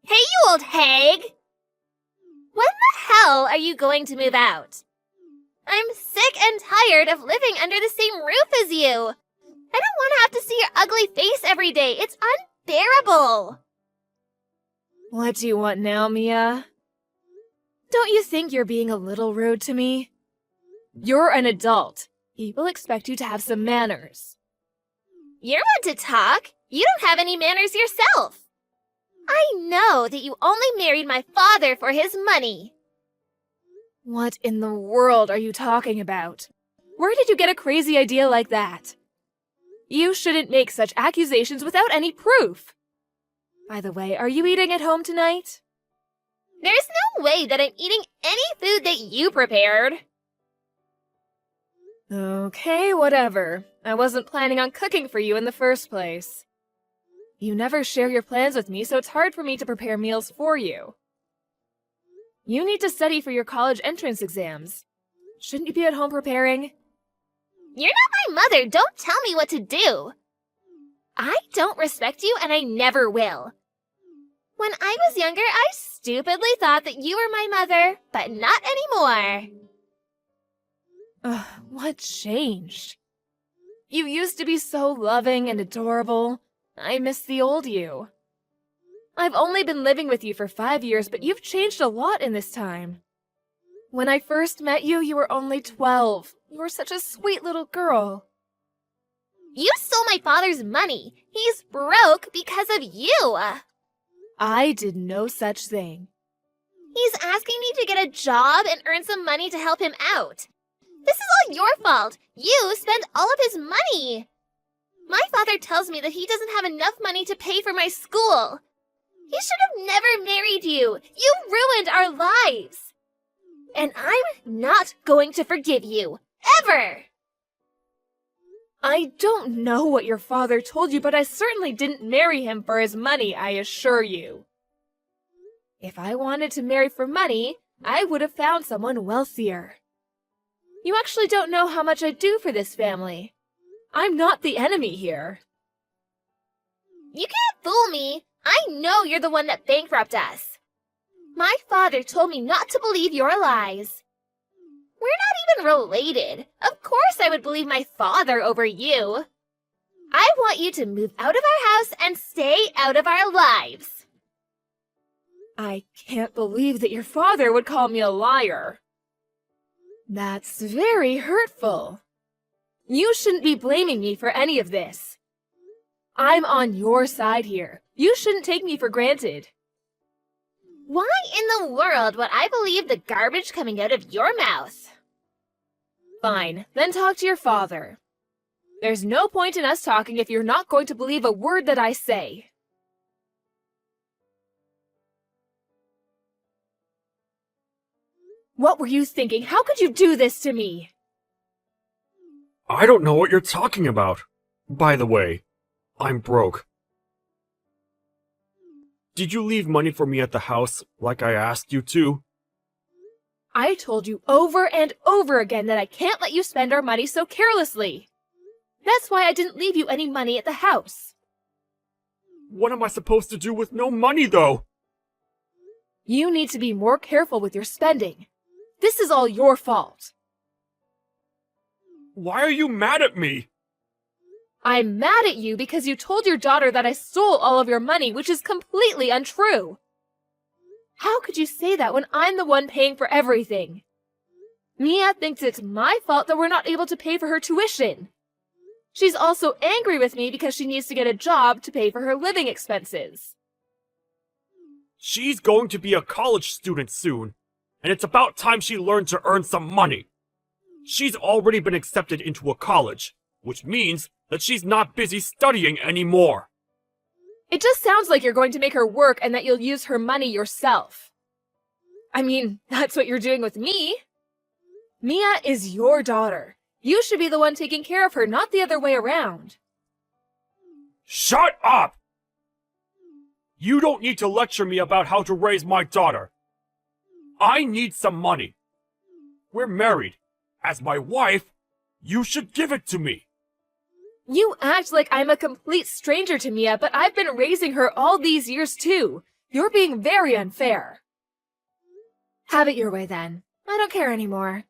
Hey, you old hag! When the hell are you going to move out? I'm sick and tired of living under the same roof as you. I don't want to have to see your ugly face every day. It's unbearable. What do you want now, Mia? Don't you think you're being a little rude to me? You're an adult. People expect you to have some manners. You're one to talk. You don't have any manners yourself. I know that you only married my father for his money. What in the world are you talking about? Where did you get a crazy idea like that? You shouldn't make such accusations without any proof. By the way, are you eating at home tonight? There's no way that I'm eating any food that you prepared. Okay, whatever. I wasn't planning on cooking for you in the first place. You never share your plans with me, so it's hard for me to prepare meals for you. You need to study for your college entrance exams. Shouldn't you be at home preparing? You're not my mother. Don't tell me what to do. I don't respect you, and I never will. When I was younger, I stupidly thought that you were my mother, but not anymore. What changed? You used to be so loving and adorable. I miss the old you. I've only been living with you for 5 years, but you've changed a lot in this time. When I first met you, you were only 12. You were such a sweet little girl. You stole my father's money. He's broke because of you. I did no such thing. He's asking me to get a job and earn some money to help him out. This is all your fault. You spend all of his money. My father tells me that he doesn't have enough money to pay for my school. He should have never married you. You ruined our lives. And I'm not going to forgive you. Ever! I don't know what your father told you, but I certainly didn't marry him for his money, I assure you. If I wanted to marry for money, I would have found someone wealthier. You actually don't know how much I do for this family. I'm not the enemy here. You can't fool me. I know you're the one that bankrupted us. My father told me not to believe your lies. We're not even related. Of course I would believe my father over you. I want you to move out of our house and stay out of our lives. I can't believe that your father would call me a liar. That's very hurtful. You shouldn't be blaming me for any of this. I'm on your side here. You shouldn't take me for granted. Why in the world would I believe the garbage coming out of your mouth? Fine, then talk to your father. There's no point in us talking if you're not going to believe a word that I say. What were you thinking? How could you do this to me? I don't know what you're talking about. By the way, I'm broke. Did you leave money for me at the house like I asked you to? I told you over and over again that I can't let you spend our money so carelessly. That's why I didn't leave you any money at the house. What am I supposed to do with no money, though? You need to be more careful with your spending. This is all your fault. Why are you mad at me? I'm mad at you because you told your daughter that I stole all of your money, which is completely untrue. How could you say that when I'm the one paying for everything? Mia thinks it's my fault that we're not able to pay for her tuition. She's also angry with me because she needs to get a job to pay for her living expenses. She's going to be a college student soon, and it's about time she learned to earn some money. She's already been accepted into a college, which means that she's not busy studying anymore. It just sounds like you're going to make her work and that you'll use her money yourself. I mean, that's what you're doing with me. Mia is your daughter. You should be the one taking care of her, not the other way around. Shut up! You don't need to lecture me about how to raise my daughter. I need some money. We're married. As my wife, you should give it to me. You act like I'm a complete stranger to Mia, but I've been raising her all these years too. You're being very unfair. Have it your way then. I don't care anymore.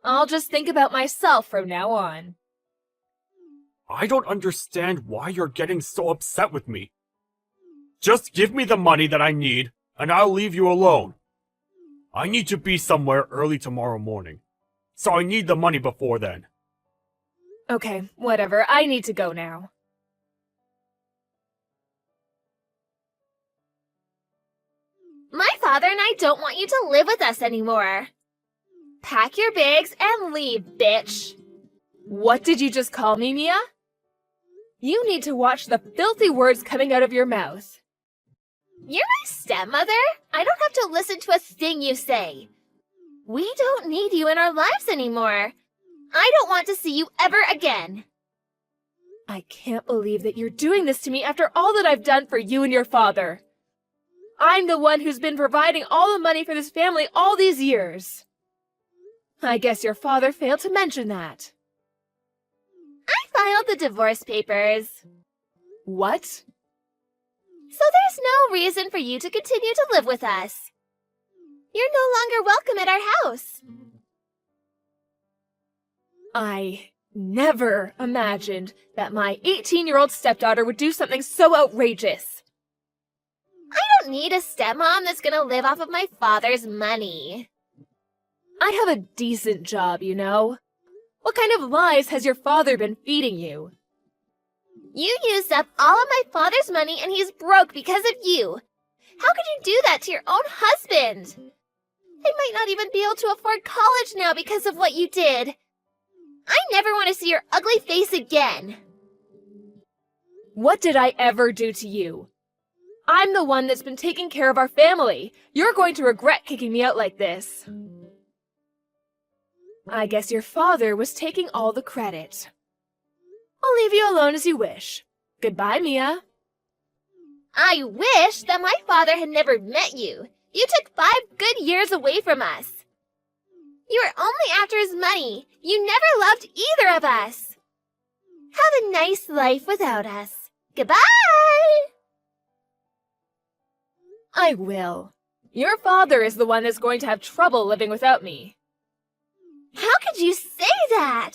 I'll just think about myself from now on. I don't understand why you're getting so upset with me. Just give me the money that I need, and I'll leave you alone. I need to be somewhere early tomorrow morning, so I need the money before then. Okay, whatever. I need to go now. My father and I don't want you to live with us anymore. Pack your bags and leave, bitch. What did you just call me, Mia? You need to watch the filthy words coming out of your mouth. You're my stepmother. I don't have to listen to a thing you say. We don't need you in our lives anymore. I don't want to see you ever again. I can't believe that you're doing this to me after all that I've done for you and your father. I'm the one who's been providing all the money for this family all these years. I guess your father failed to mention that. I filed the divorce papers. What? So there's no reason for you to continue to live with us. You're no longer welcome at our house. I never imagined that my 18-year-old stepdaughter would do something so outrageous. I don't need a stepmom that's gonna live off of my father's money. I have a decent job, you know. What kind of lies has your father been feeding you? You used up all of my father's money and he's broke because of you. How could you do that to your own husband? I might not even be able to afford college now because of what you did. I never want to see your ugly face again. What did I ever do to you? I'm the one that's been taking care of our family. You're going to regret kicking me out like this. I guess your father was taking all the credit. I'll leave you alone as you wish. Goodbye, Mia. I wish that my father had never met you. You took 5 good years away from us. You were only after his money. You never loved either of us. Have a nice life without us. Goodbye! I will. Your father is the one that's going to have trouble living without me. How could you say that?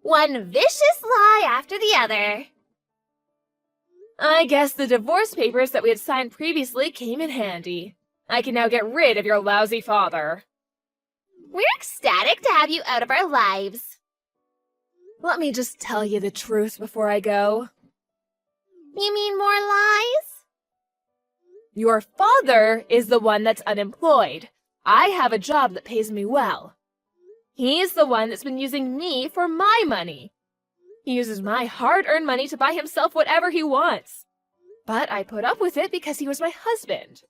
One vicious lie after the other. I guess the divorce papers that we had signed previously came in handy. I can now get rid of your lousy father. We're ecstatic to have you out of our lives. Let me just tell you the truth before I go. You mean more lies? Your father is the one that's unemployed. I have a job that pays me well. He's the one that's been using me for my money. He uses my hard-earned money to buy himself whatever he wants. But I put up with it because he was my husband.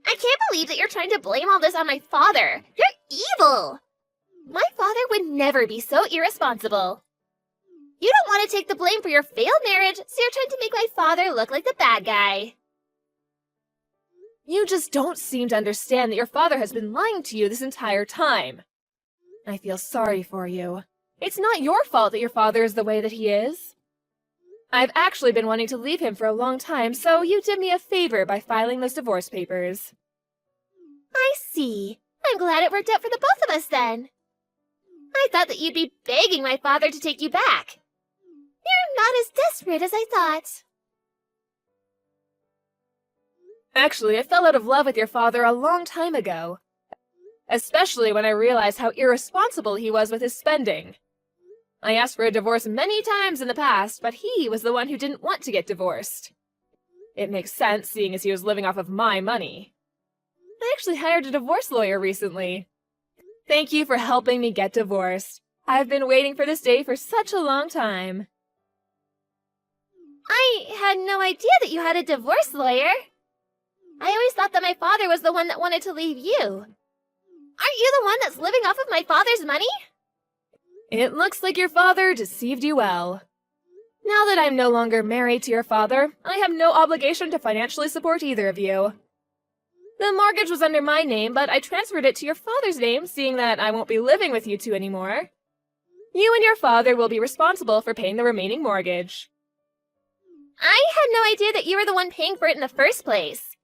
I can't believe that you're trying to blame all this on my father. You're evil. My father would never be so irresponsible. You don't want to take the blame for your failed marriage, so you're trying to make my father look like the bad guy. You just don't seem to understand that your father has been lying to you this entire time. I feel sorry for you. It's not your fault that your father is the way that he is. I've actually been wanting to leave him for a long time, so you did me a favor by filing those divorce papers. I see. I'm glad it worked out for the both of us then. I thought that you'd be begging my father to take you back. You're not as desperate as I thought. Actually, I fell out of love with your father a long time ago. Especially when I realized how irresponsible he was with his spending. I asked for a divorce many times in the past, but he was the one who didn't want to get divorced. It makes sense, seeing as he was living off of my money. I actually hired a divorce lawyer recently. Thank you for helping me get divorced. I've been waiting for this day for such a long time. I had no idea that you had a divorce lawyer. I always thought that my father was the one that wanted to leave you. Aren't you the one that's living off of my father's money? It looks like your father deceived you well. Now that I'm no longer married to your father, I have no obligation to financially support either of you. The mortgage was under my name, but I transferred it to your father's name, seeing that I won't be living with you two anymore. You and your father will be responsible for paying the remaining mortgage. I had no idea that you were the one paying for it in the first place.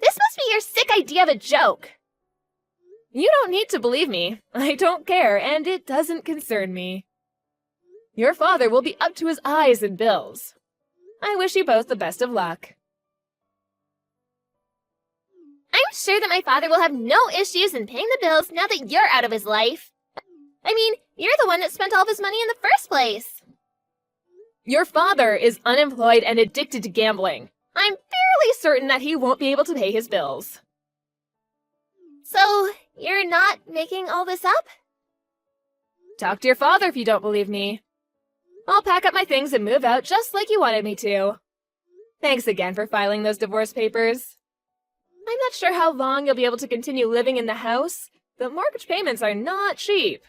This must be your sick idea of a joke. You don't need to believe me. I don't care, and it doesn't concern me. Your father will be up to his eyes in bills. I wish you both the best of luck. I'm sure that my father will have no issues in paying the bills now that you're out of his life. I mean, you're the one that spent all of his money in the first place. Your father is unemployed and addicted to gambling. I'm fairly certain that he won't be able to pay his bills. So, you're not making all this up? Talk to your father if you don't believe me. I'll pack up my things and move out just like you wanted me to. Thanks again for filing those divorce papers. I'm not sure how long you'll be able to continue living in the house. The mortgage payments are not cheap.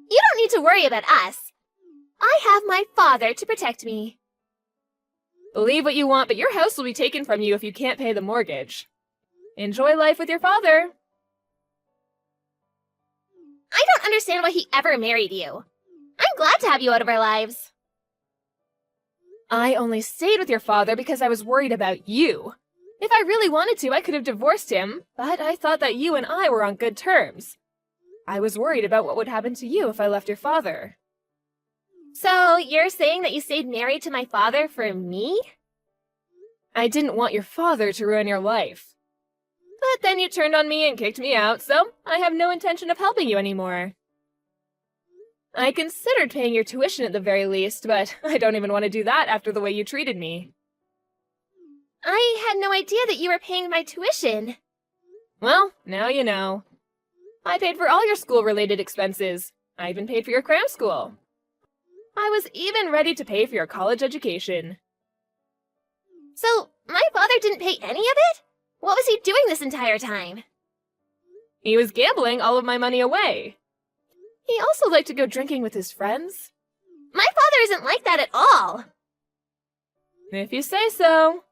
You don't need to worry about us. I have my father to protect me. Believe what you want, but your house will be taken from you if you can't pay the mortgage. Enjoy life with your father. I don't understand why he ever married you. I'm glad to have you out of our lives. I only stayed with your father because I was worried about you. If I really wanted to, I could have divorced him, but I thought that you and I were on good terms. I was worried about what would happen to you if I left your father. So, you're saying that you stayed married to my father for me? I didn't want your father to ruin your life. But then you turned on me and kicked me out, so I have no intention of helping you anymore. I considered paying your tuition at the very least, but I don't even want to do that after the way you treated me. I had no idea that you were paying my tuition. Well, now you know. I paid for all your school-related expenses. I even paid for your cram school. I was even ready to pay for your college education. So, my father didn't pay any of it? What was he doing this entire time? He was gambling all of my money away. He also liked to go drinking with his friends. My father isn't like that at all. If you say so.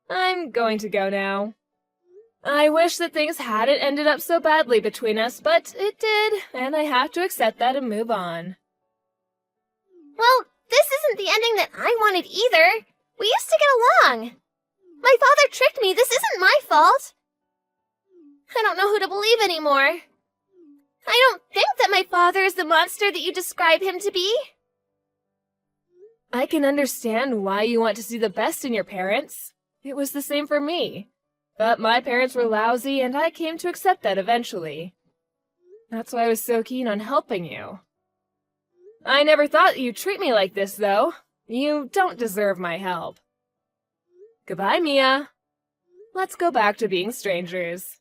I'm going to go now. I wish that things hadn't ended up so badly between us, but it did, and I have to accept that and move on. Well, this isn't the ending that I wanted either. We used to get along. My father tricked me. This isn't my fault. I don't know who to believe anymore. I don't think that my father is the monster that you describe him to be. I can understand why you want to see the best in your parents. It was the same for me. But my parents were lousy, and I came to accept that eventually. That's why I was so keen on helping you. I never thought you'd treat me like this, though. You don't deserve my help. Goodbye, Mia. Let's go back to being strangers.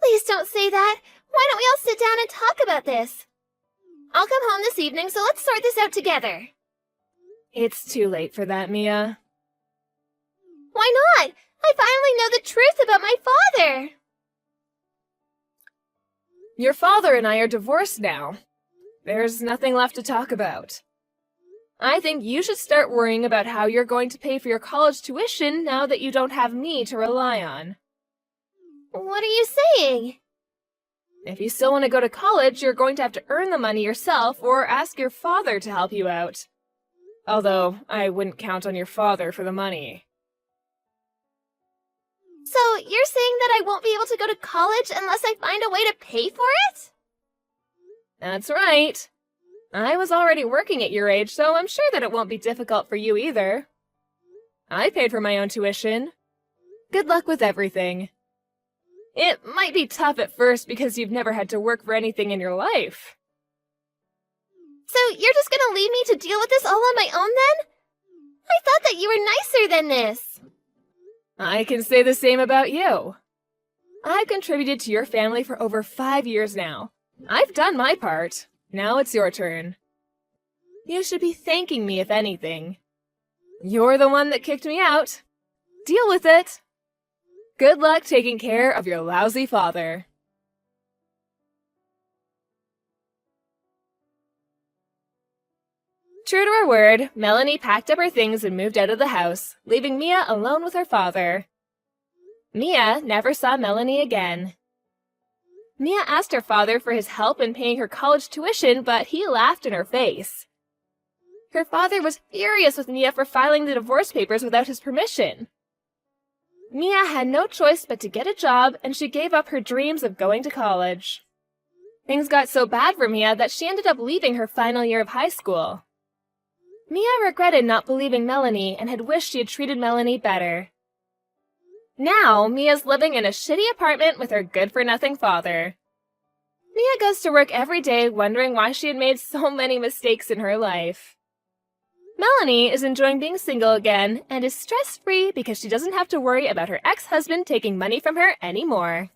Please don't say that. Why don't we all sit down and talk about this? I'll come home this evening, so let's sort this out together. It's too late for that, Mia. Why not? I finally know the truth about my father. Your father and I are divorced now. There's nothing left to talk about. I think you should start worrying about how you're going to pay for your college tuition now that you don't have me to rely on. What are you saying? If you still want to go to college, you're going to have to earn the money yourself or ask your father to help you out. Although, I wouldn't count on your father for the money. So, you're saying that I won't be able to go to college unless I find a way to pay for it? That's right. I was already working at your age, so I'm sure that it won't be difficult for you either. I paid for my own tuition. Good luck with everything. It might be tough at first because you've never had to work for anything in your life. So, you're just gonna leave me to deal with this all on my own then? I thought that you were nicer than this. I can say the same about you. I've contributed to your family for over 5 years now. I've done my part. Now it's your turn. You should be thanking me if anything. You're the one that kicked me out. Deal with it. Good luck taking care of your lousy father. True to her word, Melanie packed up her things and moved out of the house, leaving Mia alone with her father. Mia never saw Melanie again. Mia asked her father for his help in paying her college tuition, but he laughed in her face. Her father was furious with Mia for filing the divorce papers without his permission. Mia had no choice but to get a job, and she gave up her dreams of going to college. Things got so bad for Mia that she ended up leaving her final year of high school. Mia regretted not believing Melanie and had wished she had treated Melanie better. Now, Mia's living in a shitty apartment with her good-for-nothing father. Mia goes to work every day wondering why she had made so many mistakes in her life. Melanie is enjoying being single again and is stress-free because she doesn't have to worry about her ex-husband taking money from her anymore.